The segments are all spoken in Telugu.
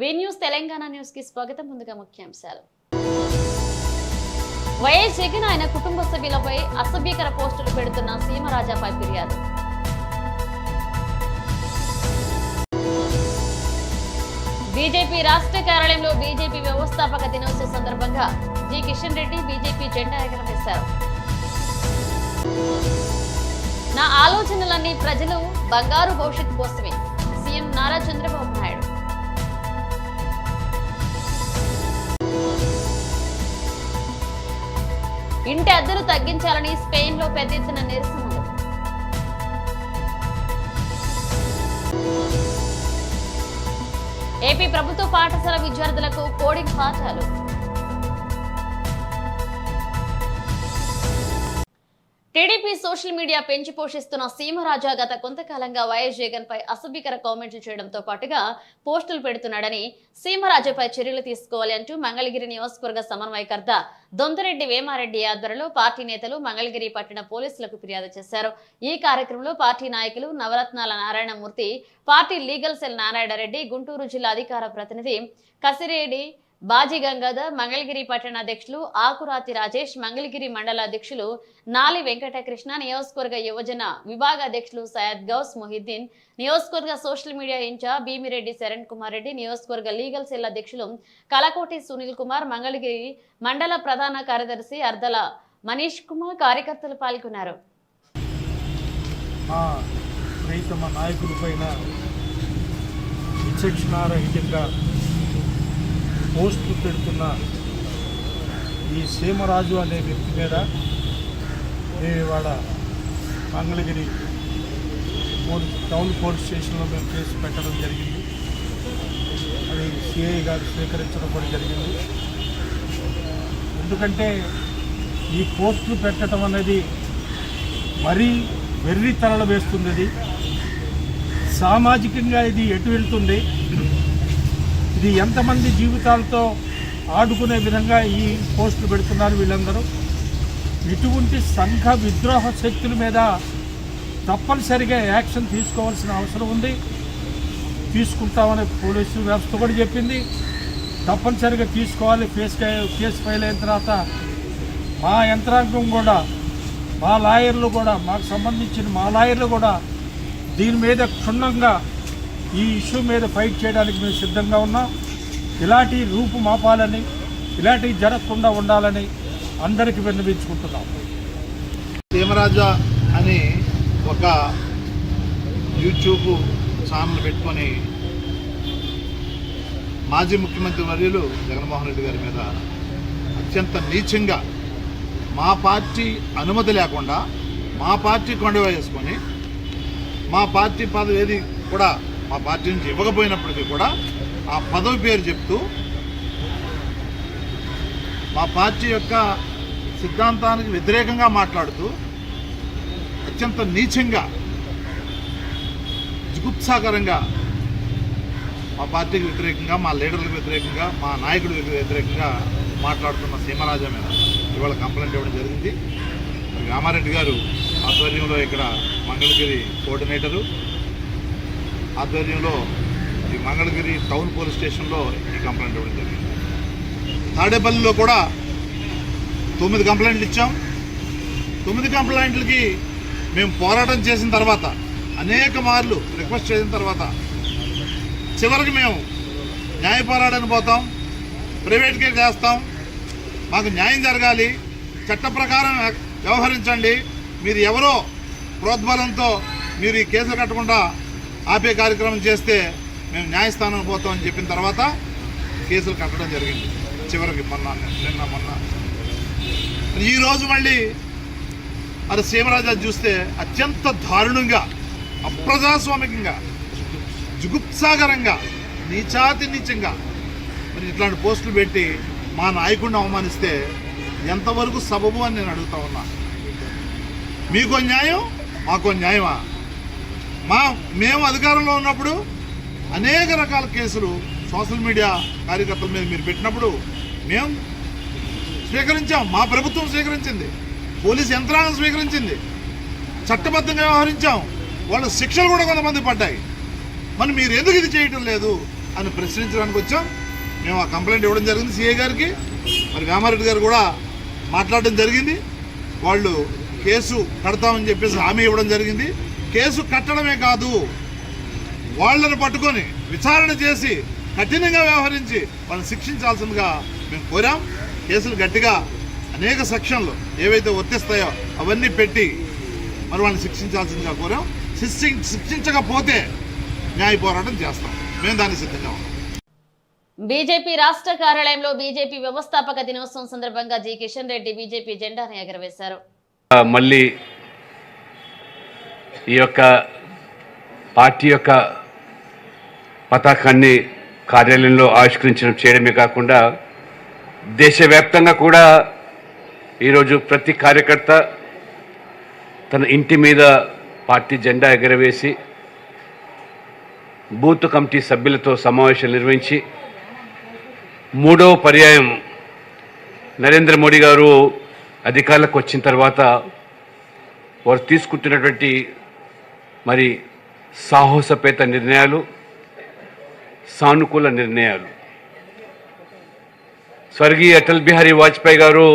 వి న్యూస్ తెలంగాణ న్యూస్ కి స్వాగతం. ముందుగా ముఖ్యాంశాలు. వైఎస్ జగన్ ఆయన కుటుంబ సభ్యులపై అసభ్యకర పోస్టులు పెడుతున్న సీమరాజాపై ఫిర్యాదు. బీజేపీ రాష్ట్ర కార్యాలయంలో బీజేపీ వ్యవస్థాపక దినోత్సవ సందర్భంగా జి కిషన్ రెడ్డి బీజేపీ జెండా ఎగరవేశారు. నా ఆలోచనలన్నీ ప్రజలు బంగారు భవిష్యత్తు కోసమే సీఎం నారా చంద్రబాబు నాయుడు. ఇంటి అద్దెలు తగ్గించాలని స్పెయిన్ లో పెద్ద ఎత్తున నిరసనలు. ఏపీ ప్రభుత్వ పాఠశాల విద్యార్థులకు కోడింగ్ పాఠాలు. టీడీపీ సోషల్ మీడియా పెంచి పోషిస్తున్న సీమరాజా గత కొంతకాలంగా వైఎస్ జగన్ పై అసభ్యకర కామెంట్లు చేయడంతో పాటుగా పోస్టులు పెడుతున్నాడని, సీమరాజాపై చర్యలు తీసుకోవాలి అంటూ మంగళగిరి నియోజకవర్గ సమన్వయకర్త దొంతరెడ్డి వేమారెడ్డి ఆధ్వర్యంలో పార్టీ నేతలు మంగళగిరి పట్టణ పోలీసులకు ఫిర్యాదు చేశారు. ఈ కార్యక్రమంలో పార్టీ నాయకులు నవరత్నాల Narayanamurthy, party legal cell Narayanareddy, Guntur జిల్లా అధికార ప్రతినిధి కసిరెడ్డి బాజీ గంగాధర్, మంగళగిరి పట్టణ అధ్యక్షులు ఆకురాతి రాజేష్, మంగళగిరి మండల అధ్యక్షులు నాలి వెంకటకృష్ణ, నియోజకవర్గ యువజన విభాగ అధ్యక్షులు సయ్యద్ గౌస్ మొహిద్దీన్, నియోజకవర్గ social media incharge Bhimireddy Saran Kumar Reddy, నియోజకవర్గ లీగల్ సెల్ అధ్యక్షులు కలకోటి సునీల్ కుమార్, మంగళగిరి మండల ప్రధాన కార్యదర్శి అర్దల మనీష్ కుమార్ కార్యకర్తలు పాల్గొన్నారు. పోస్టులు పెడుతున్న ఈ సీమరాజు అనే వ్యక్తి మీద మేము ఇవాళ మంగళగిరి టౌన్ పోలీస్ స్టేషన్లో మేము కేసు పెట్టడం జరిగింది. అది సిఐ గారు స్వీకరించడం కూడా జరిగింది. ఎందుకంటే ఈ పోస్టులు పెట్టడం అనేది మరీ వెర్రి తరలు వేస్తుంది. అది సామాజికంగా ఇది ఎటు వెళ్తుంది, ఇది ఎంతమంది జీవితాలతో ఆడుకునే విధంగా ఈ పోస్టులు పెడుతున్నారు వీళ్ళందరూ. ఇటువంటి సంఘ విద్రోహ శక్తుల మీద తప్పనిసరిగా యాక్షన్ తీసుకోవాల్సిన అవసరం ఉంది. తీసుకుంటామని పోలీసు వ్యవస్థ కూడా చెప్పింది. తప్పనిసరిగా తీసుకోవాలి. కేసు ఫైల్ అయిన తర్వాత మా యంత్రాంగం కూడా, మా లాయర్లు కూడా, మాకు సంబంధించిన మా లాయర్లు కూడా దీని మీద క్షుణ్ణంగా ఈ ఇష్యూ మీద ఫైట్ చేయడానికి మేము సిద్ధంగా ఉన్నాం. ఇలాంటి రూపు మాపాలని, ఇలాంటివి జరగకుండా ఉండాలని అందరికీ విన్నవించుకుంటున్నాం. సీమరాజా అని ఒక యూట్యూబ్ ఛానల్ పెట్టుకొని మాజీ ముఖ్యమంత్రి వర్యులు జగన్మోహన్ రెడ్డి గారి మీద అత్యంత నీచంగా, మా పార్టీ అనుమతి లేకుండా మా పార్టీ కొండవ వేసుకొని, మా పార్టీ పదవి ఏది కూడా మా పార్టీ నుంచి ఇవ్వకపోయినప్పటికీ కూడా ఆ పదవి పేరు చెప్తూ మా పార్టీ యొక్క సిద్ధాంతానికి వ్యతిరేకంగా మాట్లాడుతూ అత్యంత నీచంగా, జుగుప్సాకరంగా మా పార్టీకి వ్యతిరేకంగా, మా లీడర్లకు వ్యతిరేకంగా, మా నాయకుడికి వ్యతిరేకంగా మాట్లాడుతున్న సీమరాజా మీద ఇవాళ కంప్లైంట్ ఇవ్వడం జరిగింది. రామారెడ్డి గారు ఆధ్వర్యంలో ఇక్కడ మంగళగిరి కోఆర్డినేటరు ఆధ్వర్యంలో ఈ మంగళగిరి టౌన్ పోలీస్ స్టేషన్లో ఈ కంప్లైంట్ ఇవ్వడం జరిగింది. తాడేపల్లిలో కూడా 9 కంప్లైంట్లు ఇచ్చాం. 9 కంప్లైంట్లకి మేము పోరాటం చేసిన తర్వాత, అనేక మార్లు రిక్వెస్ట్ చేసిన తర్వాత చివరికి మేము న్యాయ పోరాటానికి పోతాం, ప్రైవేట్ కేసు చేస్తాం, మాకు న్యాయం జరగాలి, చట్ట ప్రకారం వ్యవహరించండి, మీరు ఎవరో ప్రోద్బలంతో మీరు ఈ కేసులు కట్టకుండా ఆపే కార్యక్రమం చేస్తే మేము న్యాయస్థానం పోతామని చెప్పిన తర్వాత కేసులు కట్టడం జరిగింది. చివరికి మొన్న ఈరోజు మళ్ళీ అది సీమరాజా చూస్తే అత్యంత దారుణంగా, అప్రజాస్వామికంగా, జుగుప్సాకరంగా, నీచంగా మరి ఇట్లాంటి పోస్టులు పెట్టి మా నాయకుడిని అవమానిస్తే ఎంతవరకు సబబు అని నేను అడుగుతా ఉన్నా. మీకో న్యాయం, మాకో న్యాయమా? మేము అధికారంలో ఉన్నప్పుడు అనేక రకాల కేసులు సోషల్ మీడియా కార్యకర్తల మీద మీరు పెట్టినప్పుడు మేము స్వీకరించాం, మా ప్రభుత్వం స్వీకరించింది, పోలీస్ యంత్రాంగం స్వీకరించింది, చట్టబద్ధంగా వ్యవహరించాం. వాళ్ళ శిక్షలు కూడా కొంతమంది పడ్డాయి. మరి మీరు ఎందుకు ఇది చేయటం లేదు అని ప్రశ్నించడానికి వచ్చాం. మేము ఆ కంప్లైంట్ ఇవ్వడం జరిగింది సిఐ గారికి. మరి వేమారెడ్డి గారు కూడా మాట్లాడడం జరిగింది. వాళ్ళు కేసు కడతామని చెప్పేసి హామీ ఇవ్వడం జరిగింది. కేసు కట్టడమే కాదు, వాళ్ళని పట్టుకొని విచారణ చేసి కఠినంగా వ్యవహరించి వాళ్ళని శిక్షించాల్సిందిగా మేము కోరాం. కేసులు గట్టిగా అనేక సెక్షన్లు ఏవైతే వర్తిస్తాయో అవన్నీ పెట్టి మరి వాళ్ళని శిక్షించాల్సిందిగా కోరాం. శిక్షించకపోతే న్యాయ పోరాటం చేస్తాం. మేము దానికి సిద్ధంగా ఉన్నాం. బీజేపీ రాష్ట్ర కార్యాలయంలో బీజేపీ వ్యవస్థాపక దినోత్సవం సందర్భంగా జి కిషన్ రెడ్డి బీజేపీ జెండాను ఎగరవేశారు. మళ్ళీ ఈ యొక్క పార్టీ యొక్క పతాకాన్ని కార్యాలయంలో చేయడమే కాకుండా దేశవ్యాప్తంగా కూడా ఈరోజు ప్రతి కార్యకర్త తన ఇంటి మీద పార్టీ జెండా ఎగరవేసి బూత్ కమిటీ సభ్యులతో సమావేశాలు నిర్వహించి 3వ పర్యాయం నరేంద్ర మోడీ గారు అధికారులకు వచ్చిన తర్వాత వారు తీసుకుంటున్నటువంటి మరి సాహసపేత నిర్ణయాలు, సానుకూల నిర్ణయాలు. స్వర్గీయ అటల్ బిహారీ వాజ్పేయి గారు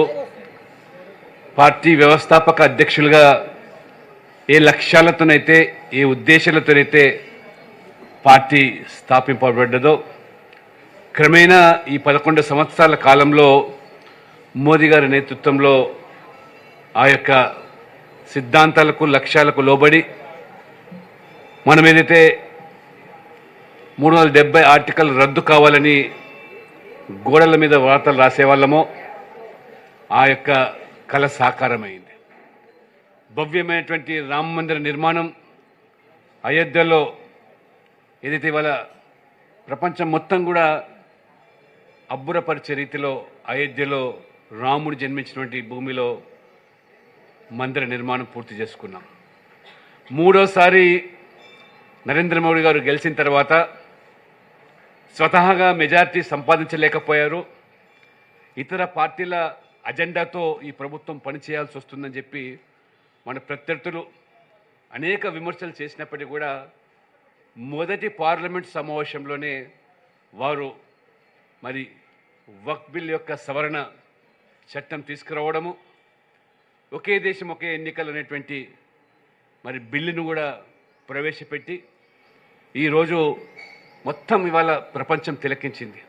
పార్టీ వ్యవస్థాపక అధ్యక్షులుగా ఏ లక్ష్యాలతోనైతే ఏ ఉద్దేశాలతోనైతే పార్టీ స్థాపింపబడ్డదో క్రమేణా ఈ 11 సంవత్సరాల కాలంలో మోదీ గారి నేతృత్వంలో ఆ యొక్క సిద్ధాంతాలకు లక్ష్యాలకు లోబడి మనం ఏదైతే 370 ఆర్టికల్ రద్దు కావాలని గోడల మీద వార్తలు రాసేవాళ్ళమో ఆ యొక్క కళ సాకారమైంది. భవ్యమైనటువంటి రామ మందిర నిర్మాణం అయోధ్యలో ఏదైతే ఇవాళ ప్రపంచం మొత్తం కూడా అబ్బురపరిచే రీతిలో అయోధ్యలో రాముడు జన్మించినటువంటి భూమిలో మందిర నిర్మాణం పూర్తి చేసుకున్నాం. 3వసారి నరేంద్ర మోడీ గారు గెలిచిన తర్వాత స్వతహాగా మెజారిటీ సంపాదించలేకపోయారు. ఇతర పార్టీల అజెండాతో ఈ ప్రభుత్వం పనిచేయాల్సి వస్తుందని చెప్పి మన ప్రత్యర్థులు అనేక విమర్శలు చేసినప్పటికీ కూడా మొదటి పార్లమెంట్ సమావేశంలోనే వారు మరి వక్ఫ్ బిల్ యొక్క సవరణ చట్టం తీసుకురావడము, ఒకే దేశం ఒకే ఎన్నికలు అనేటువంటి మరి బిల్లును కూడా ప్రవేశపెట్టి ఈరోజు మొత్తం ఇవాళ ప్రపంచం తిలకించింది.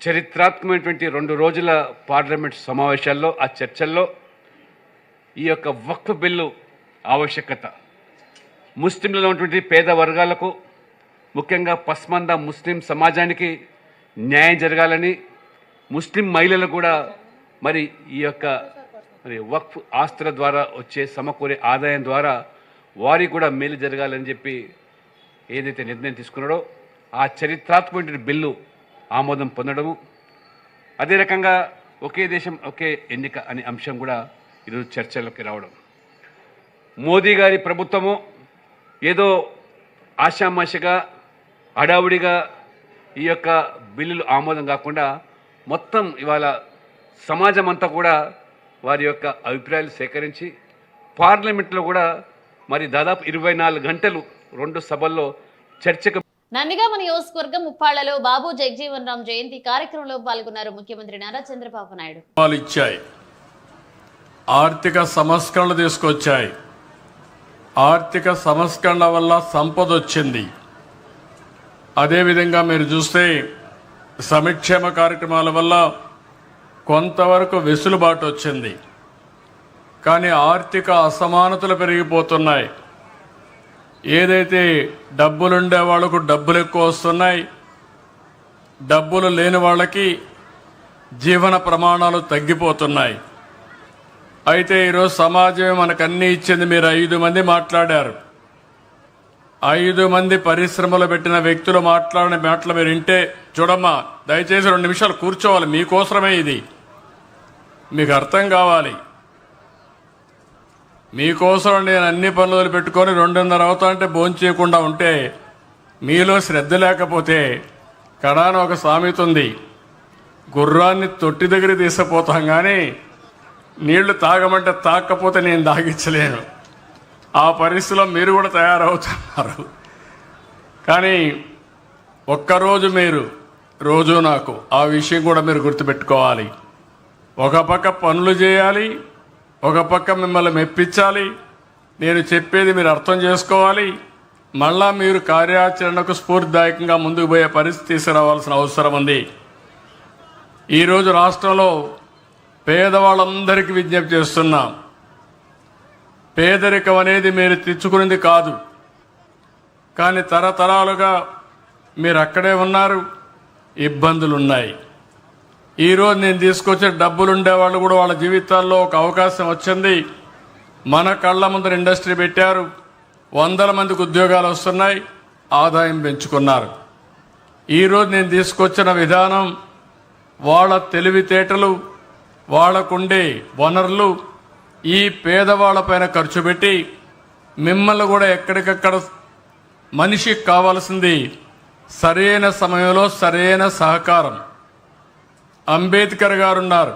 చరిత్రాత్మకమైనటువంటి 2 రోజుల పార్లమెంట్ సమావేశాల్లో ఆ చర్చల్లో ఈ యొక్క వక్ఫ్ బిల్లు ఆవశ్యకత, ముస్లింలలో ఉన్నటువంటి పేద వర్గాలకు ముఖ్యంగా పస్మంద ముస్లిం సమాజానికి న్యాయం జరగాలని, ముస్లిం మహిళలకు కూడా మరి ఈ యొక్క మరి వక్ఫ్ ఆస్తుల ద్వారా వచ్చే సమకూరే ఆదాయం ద్వారా వారికి కూడా మేలు జరగాలని చెప్పి ఏదైతే నిర్ణయం తీసుకున్నాడో ఆ చరిత్రాత్మకమైన బిల్లు ఆమోదం పొందడము, అదే రకంగా ఒకే దేశం ఒకే ఎన్నిక అనే అంశం కూడా ఈరోజు చర్చలోకి రావడం. మోదీ గారి ప్రభుత్వము ఏదో ఆషామాషిగా హడావుడిగా ఈ యొక్క బిల్లులు ఆమోదం కాకుండా మొత్తం ఇవాళ సమాజం అంతా కూడా వారి యొక్క అభిప్రాయాలు సేకరించి పార్లమెంట్లో కూడా మరి దాదాపు 24 గంటలు 2 సభల్లో చర్చకు. నందిగామ నియోజకవర్గం ముప్పాళ్లలో బాబు జగజీవన్ రామ్ జయంతి కార్యక్రమంలో పాల్గొన్నారు ముఖ్యమంత్రి నారా చంద్రబాబు నాయుడు. ఇచ్చాయి, ఆర్థిక సంస్కరణలు తీసుకొచ్చాయి. ఆర్థిక సంస్కరణ వల్ల సంపద వచ్చింది. అదేవిధంగా మీరు చూస్తే సంక్షేమ కార్యక్రమాల వల్ల కొంతవరకు వెసులుబాటు వచ్చింది. కానీ ఆర్థిక అసమానతలు పెరిగిపోతున్నాయి. ఏదైతే డబ్బులుండే వాళ్లకు డబ్బులు ఎక్కువ వస్తున్నాయి, డబ్బులు లేని వాళ్ళకి జీవన ప్రమాణాలు తగ్గిపోతున్నాయి. అయితే ఈరోజు సమాజమే మనకు అన్నీ ఇచ్చింది. మీరు 5 మంది మాట్లాడారు. 5 మంది పరిశ్రమలు పెట్టిన వ్యక్తులు మాట్లాడిన మాటలు మీరు వింటే, చూడమ్మా దయచేసి 2 నిమిషాలు కూర్చోవాలి, మీకోసమే ఇది, మీకు అర్థం కావాలి. మీకోసం నేను అన్ని పనులు పెట్టుకొని 2:30 అవుతా అంటే భోంచేయకుండా ఉంటే, మీలో శ్రద్ధ లేకపోతే కడాన ఒక సామెత ఉంది, గుర్రాన్ని తొట్టి దగ్గర తీసుకుపోతాం కానీ నీళ్లు తాగమంటే తాగకపోతే నేను తాగించలేను. ఆ పరిస్థితిలో మీరు కూడా తయారవుతున్నారు. కానీ ఒక్కరోజు మీరు రోజు నాకు ఆ విషయం కూడా మీరు గుర్తుపెట్టుకోవాలి. ఒక పక్క పనులు చేయాలి, ఒక పక్క మిమ్మల్ని మెప్పించాలి. నేను చెప్పేది మీరు అర్థం చేసుకోవాలి. మళ్ళా మీరు కార్యాచరణకు స్ఫూర్తిదాయకంగా ముందుకు పోయే పరిస్థితి తీసుకురావాల్సిన అవసరం ఉంది. ఈరోజు రాష్ట్రంలో పేదవాళ్ళందరికీ విజ్ఞప్తి చేస్తున్నాం. పేదరికం అనేది మీరు తెచ్చుకునేది కాదు, కానీ తరతరాలుగా మీరు అక్కడే ఉన్నారు, ఇబ్బందులు ఉన్నాయి. ఈరోజు నేను తీసుకొచ్చే డబ్బులు ఉండేవాళ్ళు కూడా వాళ్ళ జీవితాల్లో ఒక అవకాశం వచ్చింది. మన కళ్ళ ముందర ఇండస్ట్రీ పెట్టారు, 100 మందికి ఉద్యోగాలు వస్తున్నాయి, ఆదాయం పెంచుకున్నారు. ఈరోజు నేను తీసుకొచ్చిన విధానం వాళ్ళ తెలివితేటలు, వాళ్ళకుండే వనరులు ఈ పేదవాళ్ళపైన ఖర్చు పెట్టి మిమ్మల్ని కూడా ఎక్కడికక్కడ మనిషికి కావాల్సింది సరైన సమయంలో సరైన సహకారం. అంబేద్కర్ గారు ఉన్నారు,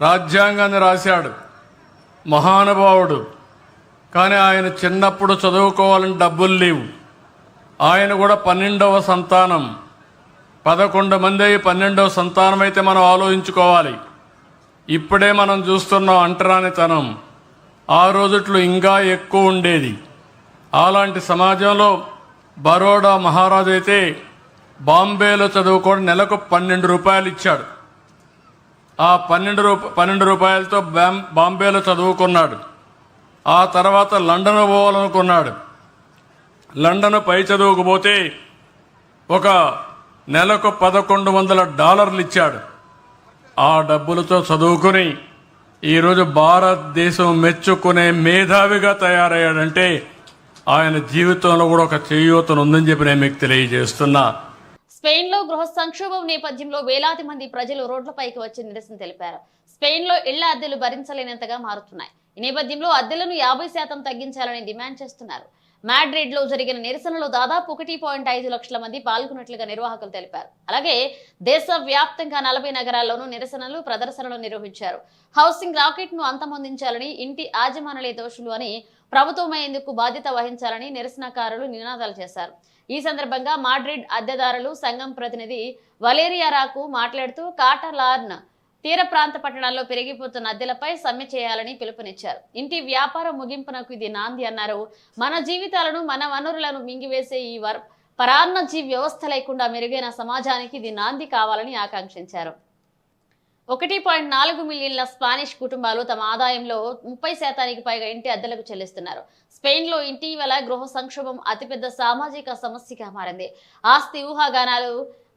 రాజ్యాంగాన్ని రాశాడు, మహానుభావుడు. కానీ ఆయన చిన్నప్పుడు చదువుకోవాలని డబ్బులు లేవు. ఆయన కూడా 12వ సంతానం. 11 మంది 12వ సంతానం అయితే మనం ఆలోచించుకోవాలి. ఇప్పుడే మనం చూస్తున్నాం అంటరానితనం. ఆ రోజుట్లో ఇంకా ఎక్కువ ఉండేది. అలాంటి సమాజంలో బరోడా మహారాజు అయితే బాంబేలో చదువుకోవడం నెలకు 12 రూపాయలు ఇచ్చాడు. ఆ 12 రూపాయలతో బాంబేలో చదువుకున్నాడు. ఆ తర్వాత లండన్ పోవాలనుకున్నాడు. లండన్ పై చదువుకుపోతే ఒక నెలకు $1100 ఇచ్చాడు. ఆ డబ్బులతో చదువుకుని ఈరోజు భారతదేశం మెచ్చుకునే మేధావిగా తయారయ్యాడంటే ఆయన జీవితంలో కూడా ఒక చేయూతను ఉందని చెప్పి నేను మీకు తెలియజేస్తున్నా. స్పెయిన్ లో గృహ సంక్షోభం నేపథ్యంలో వేలాది మంది ప్రజలు రోడ్లపైకి వచ్చి నిరసన తెలిపారు. స్పెయిన్ లో ఇళ్ల అద్దెలు భరించలేనంతగా మారుతున్నాయి. ఈ నేపథ్యంలో అద్దెలను 50% తగ్గించాలని డిమాండ్ చేస్తున్నారు. మాడ్రిడ్ లో జరిగిన నిరసనలో దాదాపు 1.5 లక్షల మంది పాల్గొన్నట్లుగా నిర్వాహకులు తెలిపారు. అలాగే దేశ వ్యాప్తంగా 40 నగరాల్లోనూ నిరసనలు, ప్రదర్శనలు నిర్వహించారు. హౌసింగ్ రాకెట్ ను అంతమొందించాలని, ఇంటి యాజమానులే దోషులు అని, ప్రభుత్వమేందుకు బాధ్యత వహించాలని నిరసనకారులు నినాదాలు చేశారు. ఈ సందర్భంగా మాడ్రిడ్ అద్దెదారులు సంఘం ప్రతినిధి వలేరియారాకు మాట్లాడుతూ కాటలాన్ తీర ప్రాంత పట్టణాల్లో పెరిగిపోతున్న అద్దెలపై సమ్మె చేయాలని పిలుపునిచ్చారు. ఇంటి వ్యాపారం ముగింపునకు ఇది నాంది అన్నారు. మన జీవితాలను, మన వనరులను మింగివేసే ఈ పరాన్నజీ వ్యవస్థ లేకుండా మెరుగైన సమాజానికి ఇది నాంది కావాలని ఆకాంక్షించారు. 1.4 మిలియన్ల స్పానిష్ కుటుంబాలు తమ ఆదాయంలో 30% పైగా ఇంటి అద్దెలకు చెల్లిస్తున్నారు. స్పెయిన్ లో ఇటీవల గృహ సంక్షోభం అతిపెద్ద సామాజిక సమస్యగా మారింది. ఆస్తి ఊహాగానాలు,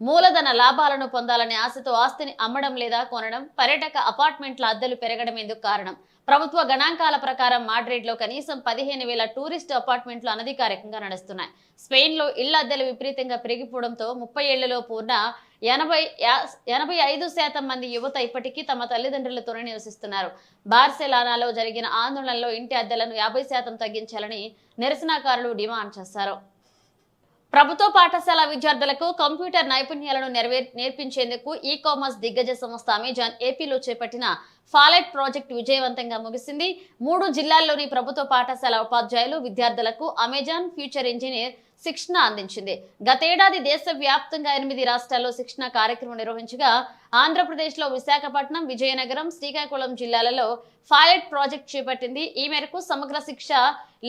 మూలధన లాభాలను పొందాలనే ఆశతో ఆస్తిని అమ్మడం లేదా కొనడం, పర్యాటక అపార్ట్మెంట్ల అద్దెలు పెరగడం ఎందుకు కారణం. ప్రభుత్వ గణాంకాల ప్రకారం మాడ్రిడ్ లో కనీసం 15,000 టూరిస్ట్ అపార్ట్మెంట్లు అనధికారికంగా నడుస్తున్నాయి. స్పెయిన్ లో ఇళ్ల అద్దెలు విపరీతంగా పెరిగిపోవడంతో 30 ఏళ్లలో పూర్ణ 85% మంది యువత ఇప్పటికీ తమ తల్లిదండ్రులతోనే నివసిస్తున్నారు. బార్సెలోనాలో జరిగిన ఆందోళనలో ఇంటి అద్దెలను 50% తగ్గించాలని నిరసనకారులు డిమాండ్ చేశారు. ప్రభుత్వ పాఠశాల విద్యార్థులకు కంప్యూటర్ నైపుణ్యాలను నేర్పించేందుకు ఈ-కామర్స్ దిగ్గజ సంస్థ అమెజాన్ ఏపీలో చేపట్టిన ఫాలెట్ ప్రాజెక్టు విజయవంతంగా ముగిసింది. 3 జిల్లాల్లోని ప్రభుత్వ పాఠశాల ఉపాధ్యాయులు, విద్యార్థులకు అమెజాన్ ఫ్యూచర్ ఇంజనీర్ శిక్షణ అందించింది. గతేడాది దేశవ్యాప్తంగా 8 రాష్ట్రాల్లో శిక్షణ కార్యక్రమం నిర్వహించగా ఆంధ్రప్రదేశ్లో విశాఖపట్నం, విజయనగరం, శ్రీకాకుళం జిల్లాలలో ఫాలెట్ ప్రాజెక్ట్ చేపట్టింది. ఈ మేరకు సమగ్ర శిక్ష,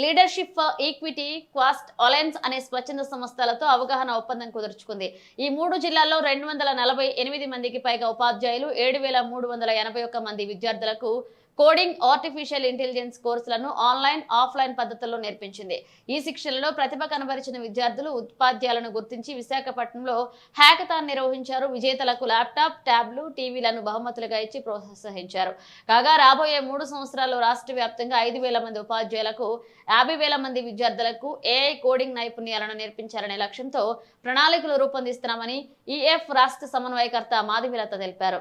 లీడర్షిప్ ఫర్ ఈక్విటీ, క్వాస్ట్ అలయన్స్ అనే స్వచ్ఛంద సంస్థలతో అవగాహన ఒప్పందం కుదుర్చుకుంది. ఈ 3 జిల్లాల్లో 248 మందికి పైగా ఉపాధ్యాయులు, 7,381 మంది విద్యార్థులకు కోడింగ్, ఆర్టిఫిషియల్ ఇంటెలిజెన్స్ కోర్సులను ఆన్లైన్, ఆఫ్లైన్ పద్ధతుల్లో నేర్పించింది. ఈ శిక్షణలో ప్రతిభ కనబరిచిన విద్యార్థులు, ఉపాధ్యాయులను గుర్తించి విశాఖపట్నంలో హ్యాకథాన్ నిర్వహించారు. విజేతలకు ల్యాప్టాప్, ట్యాబ్లు, టీవీలను బహుమతులుగా ఇచ్చి ప్రోత్సహించారు. కాగా రాబోయే 3 సంవత్సరాల్లో రాష్ట్ర వ్యాప్తంగా 5,000 మంది ఉపాధ్యాయులకు, 50,000 మంది విద్యార్థులకు ఏఐ కోడింగ్ నైపుణ్యాలను నేర్పించాలనే లక్ష్యంతో ప్రణాళికలు రూపొందిస్తున్నామని ఈఎఫ్ రాష్ట్ర సమన్వయకర్త మాధవిలత తెలిపారు.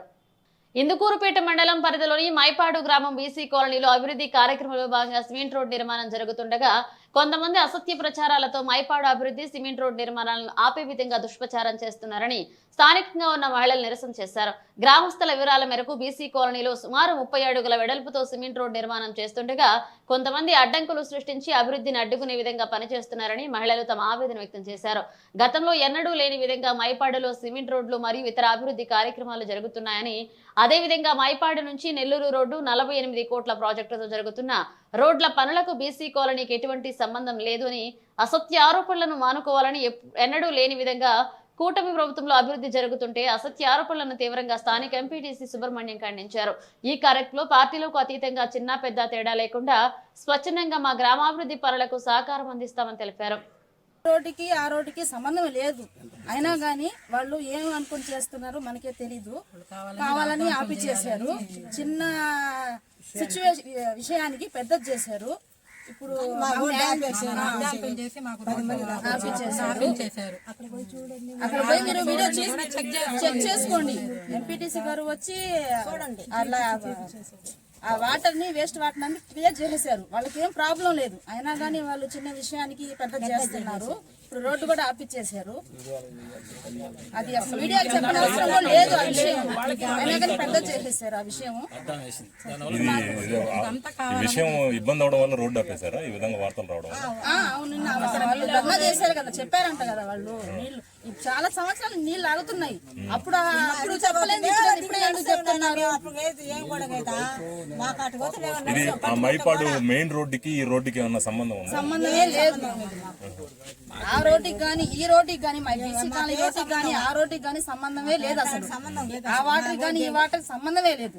ఇందుకూరుపేట మండలం పరిధిలోని మైపాడు గ్రామం బీసీ కాలనీలో అభివృద్ధి కార్యక్రమంలో భాగంగా సిమెంట్ రోడ్ నిర్మాణం జరుగుతుండగా కొంతమంది అసత్య ప్రచారాలతో మైపాడు అభివృద్ధి సిమెంట్ రోడ్ నిర్మాణాలను ఆపే విధంగా దుష్ప్రచారం చేస్తున్నారని స్థానికంగా ఉన్న మహిళలు నిరసన చేశారు. గ్రామస్తుల వివరాల మేరకు బీసీ కాలనీలో సుమారు 30 అడుగుల వెడల్పుతో సిమెంట్ రోడ్ నిర్మాణం చేస్తుండగా కొంతమంది అడ్డంకులు సృష్టించి అభివృద్ధిని అడ్డుకునే విధంగా పనిచేస్తున్నారని మహిళలు తమ ఆవేదన వ్యక్తం చేశారు. గతంలో ఎన్నడూ లేని విధంగా మైపాడులో సిమెంట్ రోడ్లు మరియు ఇతర అభివృద్ధి కార్యక్రమాలు జరుగుతున్నాయని, అదేవిధంగా మైపాడు నుంచి నెల్లూరు రోడ్డు 48 కోట్ల ప్రాజెక్టుతో జరుగుతున్న రోడ్ల పనులకు బీసీ కాలనీకి ఎటువంటి సంబంధం లేదు అని, అసత్య ఆరోపణలను మానుకోవాలని, ఎన్నడూ లేని విధంగా కూటమి ప్రభుత్వంలో అభివృద్ధి జరుగుతుంటే అసత్య ఆరోపణలను తీవ్రంగా స్థానిక ఎంపీటీసీ సుబ్రహ్మణ్యం ఖండించారు. ఈ కార్యక్రమంలో పార్టీలకు అతీతంగా చిన్న పెద్ద తేడా లేకుండా స్వచ్ఛందంగా మా గ్రామాభివృద్ధి పనులకు సహకారం అందిస్తామని తెలిపారు. రోడ్డుకి ఆ రోడ్డుకి సంబంధం లేదు, అయినా కానీ వాళ్ళు ఏం అనుకుని చేస్తున్నారో మనకే తెలీదు. కావాలని ఆపి చేశారు, చిన్న విషయానికి పెద్దది చేశారు. ఇప్పుడు అక్కడ పోయి మీరు వీడియో చెక్ చేసుకోండి. ఎంపీటీసీ గారు వచ్చి అలా ఆ వాటర్ ని వేస్ట్ వాటర్ అన్ని క్లియర్ చేసేసారు. వాళ్ళకి ఏం ప్రాబ్లం లేదు, అయినా కానీ వాళ్ళు చిన్న విషయానికి పెద్ద చేస్తున్నారు. ఇప్పుడు రోడ్డు కూడా ఆపిచ్చేసారు. అది అసలు మీడియాకి చెప్పిన అవసరం కూడా లేదు ఆ విషయం, అయినా కానీ పెద్ద చేసేసారు ఆ విషయం. ఈ విషయం ఇబ్బంది అవడం వల్ల రోడ్డు ఆపేశారా? ఈ విధంగా వార్తలు రావడం అవును, వాళ్ళు ధర్నా చేశారు కదా, చెప్పారంట కదా వాళ్ళు. నీళ్లు చాలా సంవత్సరాలు నీళ్లు ఆగుతున్నాయి. అప్పుడు చెప్పలేదు, ఇప్పుడు ఎందుకు చెప్తున్నారు? ఇది ఆ మైపాడు మెయిన్ రోడ్డుకి ఈ రోడ్డుకి ఏమన్నా సంబంధం ఉందా? సంబంధమే లేదు. ఆ రోడ్డుకి కానీ ఈ రోడ్డుకి కానీ మా బీసీ కాలనీ రోడ్డుకి కానీ ఆ రోడ్డుకి కానీ సంబంధమే లేదు అసలు. ఆ వాటర్ కానీ ఈ వాటర్ సంబంధమే లేదు.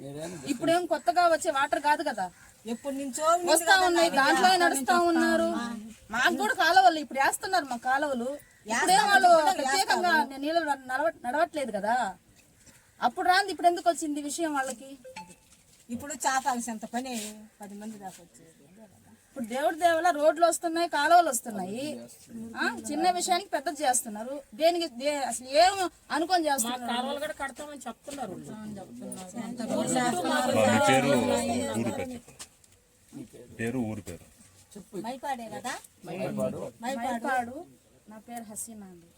ఇప్పుడేం కొత్తగా వచ్చే వాటర్ కాదు కదా, ఎప్పటి నుంచో వస్తా ఉన్నాయి, దాంట్లో నడుస్తా ఉన్నారు. మాకు కూడా కాలువలు ఇప్పుడు వేస్తున్నారు, మా కాలువలు. ఇప్పుడేం వాళ్ళు ప్రత్యేకంగా నీళ్ళు నడవట్లేదు కదా. అప్పుడు రాంది ఇప్పుడు ఎందుకు వచ్చింది విషయం వాళ్ళకి? ఇప్పుడు చాపాల్సినంత పని 10 మంది దాకా వచ్చేది. ఇప్పుడు దేవుడి దేవుల రోడ్లు వస్తున్నాయి, కాలువలు వస్తున్నాయి. చిన్న విషయానికి పెద్ద చేస్తున్నారు. దేనికి అసలు ఏం అనుకొని చేస్తున్నారు? కాలువలు కూడా కడతామని చెప్తున్నారు. ఊరు పేరు మైపాడే కదా. మైపాడు. నా పేరు హసీనా అండి.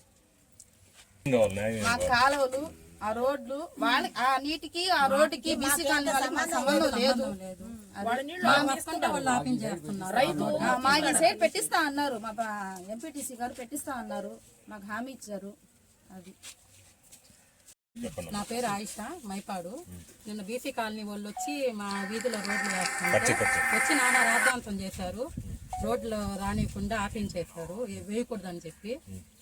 ఆ కాలువలు ఆ రోడ్లు ఆ నీటికి ఆ రోడ్డుకి బీసీ కాలనీ వాళ్ళకి సంబంధం లేదు. మా ఈ సైడ్ పెట్టిస్తా అన్నారు, మా ఎంపీటీసీ గారు పెట్టిస్తా అన్నారు, మాకు హామీ ఇచ్చారు. అది నా పేరు ఆయిషా, మైపాడు. నిన్న బీసీ కాలనీ వాళ్ళు వచ్చి మా వీధిలో రోడ్లు వేస్తున్నారు. వచ్చి నానా రాద్ధాంతం చేశారు, రోడ్లు రానియకుండా ఆపించేశారు, వేయకూడదని చెప్పి.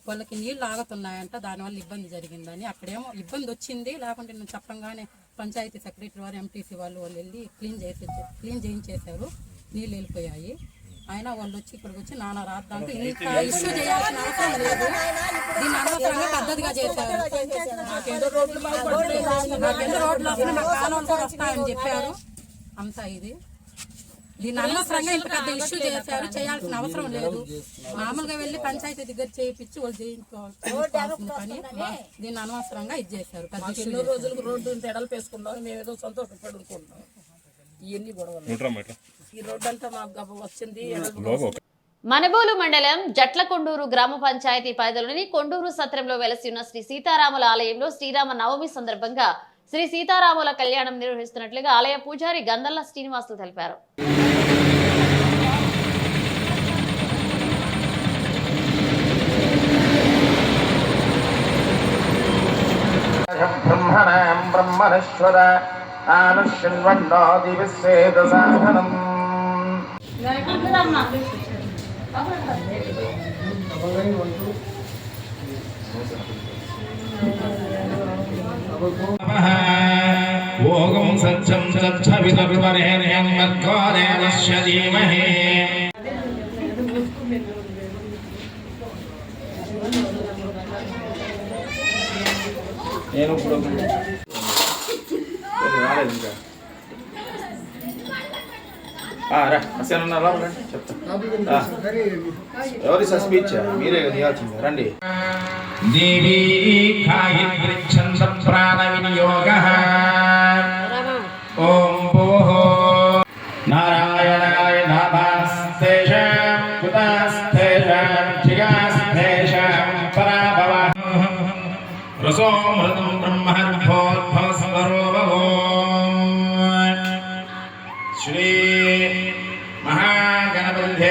వాళ్ళకి నీళ్లు ఆగుతున్నాయంట, దానివల్ల ఇబ్బంది జరిగిందని. అక్కడేమో ఇబ్బంది వచ్చింది, లేకుంటే నేను చెప్పంగానే పంచాయతీ సెక్రటరీ వారు ఎంపీసీ వాళ్ళు వెళ్ళి క్లీన్ చేయించేశారు, నీళ్ళు వెళ్ళిపోయాయి. అయినా వాళ్ళు వచ్చి ఇక్కడికి వచ్చి నానా రాద్దాంతో ఇంకా ఇష్యూ చేయాల్సిన అవసరం లేదు. దీన్ని అనవసరంగా పద్ధతిగా చేశారు. నాకెందో రోడ్లు వస్తున్నాయి, మా కాలువలు కూడా వస్తాయని చెప్పారు. అంతా ఇది దీన్ని అనవసరంగా ఇంత పెద్ద ఇష్యూ చేశారు, చేయాల్సిన అవసరం లేదు. మామూలుగా వెళ్ళి పంచాయతీ దగ్గర చేయించి వాళ్ళు చేయించుకోవాల్సిన పని. దీన్ని అనవసరంగా ఇది చేశారు. ఎన్నో రోజులకు రోడ్డు ఎడలు పేసుకున్నాం, మేము ఏదో సంతోషపడుకుంటున్నాం. ఇవన్నీ గొడవలు. ఈ రోడ్డు అంతా మాకు వచ్చింది. మనబోలు మండలం జట్లకొండూరు గ్రామ పంచాయతీ పరిధిలోని కొండూరు సత్రంలో వెలసి ఉన్న శ్రీ సీతారాముల ఆలయంలో శ్రీరామ నవమి సందర్భంగా శ్రీ సీతారాముల కళ్యాణం నిర్వహిస్తున్నట్లుగా ఆలయ పూజారి గంధల్ల శ్రీనివాసులు తెలిపారు. బ్రహ్మణేశ్వర ఆనుష్యన్వన్నో దివిశ్వేద సాధనం ఓం సత్యం సత్సవితుర్వరేణ్యం మత్కోరేణస్య ధీమహి. నేను ఇప్పుడు రాలేదు ఇంకా. చెప్తా. ఎవరి స్పీచ్ మీరే తీయాల్సింది, రండి. దేవీ కాయత్రిఛంద ప్రాణ వినియోగః. ఓం భూః నారాయణాయ నమస్తేషాం కుత వసోమృతం బ్రహ్మర్భోద్భవస్వరూపో శ్రీ మహాగణపతి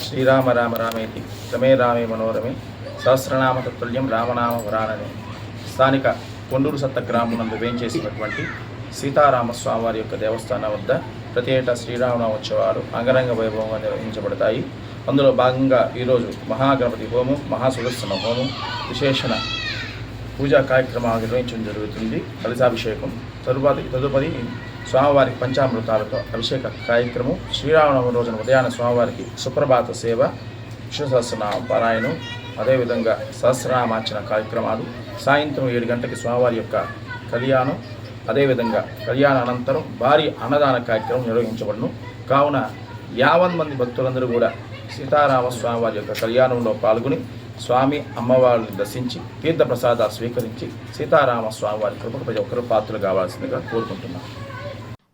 శ్రీరామ రామ రామేతి రమే రామే మనోరమే సహస్రనామ తత్తుల్యం రామనామ వరానని స్థానిక కొండూరు సత్త గ్రామం వేయించేసినటువంటి సీతారామస్వామి వారి యొక్క దేవస్థానం వద్ద ప్రతి ఏటా శ్రీరామనవోత్సవాలు అంగరంగ వైభవంగా నిర్వహించబడతాయి. అందులో భాగంగా ఈరోజు మహాగణపతి హోమం, మహాసుదర్శన హోమం, విశేషణ పూజా కార్యక్రమాలు నిర్వహించడం జరుగుతుంది. కలశాభిషేకం తదుపరి స్వామివారికి పంచామృతాలతో అభిషేక కార్యక్రమం, శ్రీరామనవమి రోజున ఉదయాన స్వామివారికి సుప్రభాత సేవ, విష్ణు సహస్రనామ పారాయణం, అదేవిధంగా సహస్రనామార్చన కార్యక్రమాలు, సాయంత్రం 7 గంటలకి స్వామివారి యొక్క కళ్యాణం, అదేవిధంగా కళ్యాణ అనంతరం భారీ అన్నదాన కార్యక్రమం నిర్వహించబడును. కావున 50 మంది భక్తులందరూ కూడా సీతారామస్వామి వారి యొక్క కళ్యాణంలో పాల్గొని స్వామి అమ్మవారిని దర్శించి తీర్థప్రసాదాలు స్వీకరించి సీతారామస్వామి వారి కృపకు ప్రతి ఒక్కరూ పాత్రలు కావాల్సిందిగా కోరుకుంటున్నాను.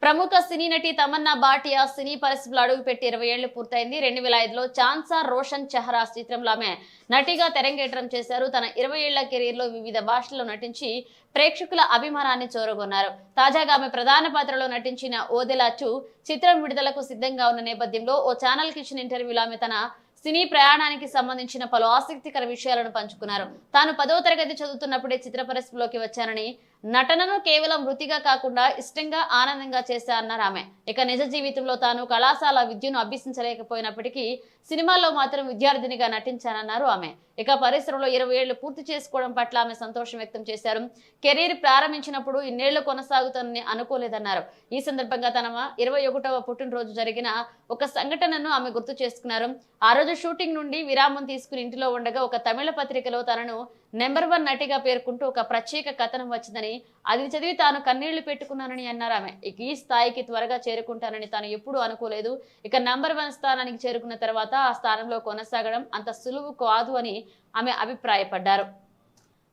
ప్రముఖ సినీ నటి తమన్నా భాటియా సినీ పరిస్థితులు అడుగుపెట్టి 20 ఏళ్లు పూర్తయింది. 2005లో ఛాన్సా రోషన్ చెహరా చిత్రంలో ఆమె నటిగా తెరంగేట్రం చేశారు. తన 20 ఏళ్ల కెరీర్లో వివిధ భాషల్లో నటించి ప్రేక్షకుల అభిమానాన్ని చూరగొన్నారు. తాజాగా ఆమె ప్రధాన పాత్రలో నటించిన ఓదెలా 2 చిత్రం విడుదలకు సిద్ధంగా ఉన్న నేపథ్యంలో ఓ ఛానల్కి ఇచ్చిన ఇంటర్వ్యూలో ఆమె తన సినీ ప్రయాణానికి సంబంధించిన పలు ఆసక్తికర విషయాలను పంచుకున్నారు. తాను 10వ తరగతి చదువుతున్నప్పుడే చిత్ర పరిశ్రమలోకి వచ్చానని, నటనను కేవలం వృత్తిగా కాకుండా ఇష్టంగా ఆనందంగా చేశారన్నారు ఆమె. ఇక నిజ జీవితంలో తాను కళాశాల విద్యను అభ్యసించలేకపోయినప్పటికీ సినిమాల్లో మాత్రం విద్యార్థినిగా నటించానన్నారు ఆమె. ఇక పరిశ్రమలో 20 ఏళ్లు పూర్తి చేసుకోవడం పట్ల ఆమె సంతోషం వ్యక్తం చేశారు. కెరీర్ ప్రారంభించినప్పుడు ఇన్నేళ్లు కొనసాగుతానని అనుకోలేదన్నారు. ఈ సందర్భంగా తన 21వ పుట్టినరోజు జరిగిన ఒక సంఘటనను ఆమె గుర్తు చేసుకున్నారు. ఆ రోజు షూటింగ్ నుండి విరామం తీసుకుని ఇంటిలో ఉండగా ఒక తమిళ పత్రికలో తనను నెంబర్ 1 నటిగా పేర్కొంటూ ఒక ప్రత్యేక కథనం వచ్చిందని, అది చదివి తాను కన్నీళ్లు పెట్టుకున్నానని అన్నారు ఆమె. ఇక ఈ స్థాయికి త్వరగా చేరుకుంటానని తాను ఎప్పుడూ అనుకోలేదు. ఇక నెంబర్ 1 స్థానానికి చేరుకున్న తర్వాత ఆ స్థానంలో కొనసాగడం అంత సులువు కాదు అని ఆమె అభిప్రాయపడ్డారు.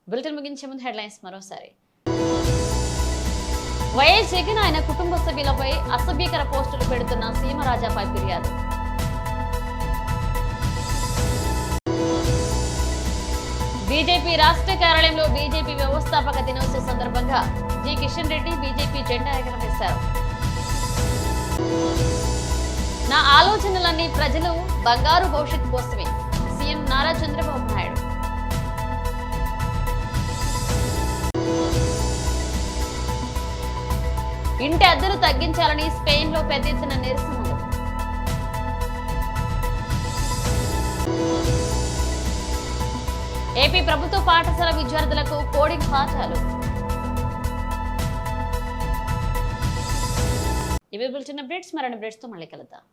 బులెటిన్ ముగించే ముందు హెడ్లైన్స్ మరోసారి. వైఎస్ జగన్ ఆయన కుటుంబ సభ్యులపై అసభ్యకర పోస్టులు పెడుతున్న సీమరాజాపై ఫిర్యాదు. బీజేపీ రాష్ట్ర కార్యాలయంలో బీజేపీ వ్యవస్థాపక దినోత్సవం సందర్భంగా జి కిషన్ రెడ్డి బీజేపీ జెండా ఎగరవేశారు. నా ఆలోచనలన్నీ ప్రజలు బంగారు భవిష్యత్తు కోసమే, సీఎం నారా చంద్రబాబు నాయుడు. ఇంటి అద్దెలు తగ్గించాలని స్పెయిన్ లో పెద్ద ఎత్తున నిరసనలు. ఏపీ ప్రభుత్వ పాఠశాల విద్యార్థులకు కోడింగ్ పాఠాలు. ఇవి బులెటిన్ అప్డేట్స్. మరిన్ని అప్డేట్స్ తో మళ్ళీ కలుద్దాం.